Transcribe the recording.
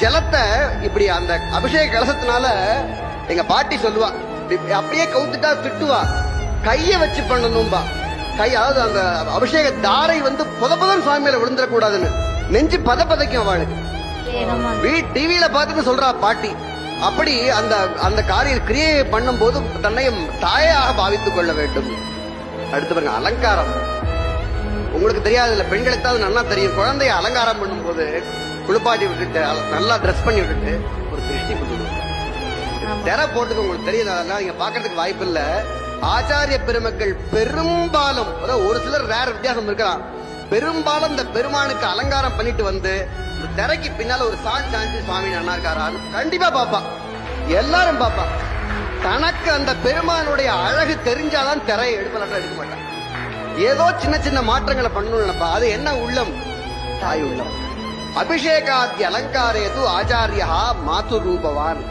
ஜலத்தை இப்படி அந்த அபிஷேக கலசத்தினால எங்க பாட்டி சொல்லுவா, அப்படியே கவுத்துட்டா திட்டுவா, கைய வச்சு பண்ணணும்பா. கை, அதாவது அந்த அபிஷேக தாரை வந்து புதப்பதன் சுவாமி மேல விழுந்துடக்கூடாதுன்னு நெஞ்சு பதைக்கும் அவளுக்கு. டிவியில பார்த்துட்டு சொல்றா பாட்டி. அப்படி அந்த அந்த காரிய கிரியை பண்ணும் போது தன்னை தாயாக பாவித்துக் கொள்ள வேண்டும். அடுத்து பாருங்க, அலங்காரம். உங்களுக்கு தெரியாது, இல்ல பெண்களுக்கு தான் நல்லா தெரியும். குழந்தைய அலங்காரம் பண்ணும் போது குளிப்பாட்டி விட்டுட்டு நல்லா ட்ரெஸ் பண்ணி விட்டுட்டு ஒரு திருஷ்டி கொடுக்கணும். திரை போட்டுக்கு உங்களுக்கு தெரியுது, அதெல்லாம் நீங்க பாக்குறதுக்கு வாய்ப்பு இல்ல. ஆச்சாரிய பெருமக்கள் பெரும்பாலும், ஒரு சிலர் வேற வித்தியாசம் இருக்கலாம், பெரும்பாலும் இந்த பெருமானுக்கு அலங்காரம் பண்ணிட்டு வந்து திரைக்கு பின்னால ஒரு சாஞ்சி சுவாமி நல்லா இருக்காரான்னு கண்டிப்பா பாப்பா, எல்லாரும் பாப்பா. தனக்கு அந்த பெருமானுடைய அழகு தெரிஞ்சாதான் திரையை எடுக்க மாட்டான். ஏதோ சின்ன சின்ன மாற்றங்களை பண்ணணும்னு நினைப்பா. அது என்ன உள்ளம்? தாய் உள்ளம். அபிஷேகாத்தி அலங்காரேது ஆச்சாரியா மாது ரூபவான்.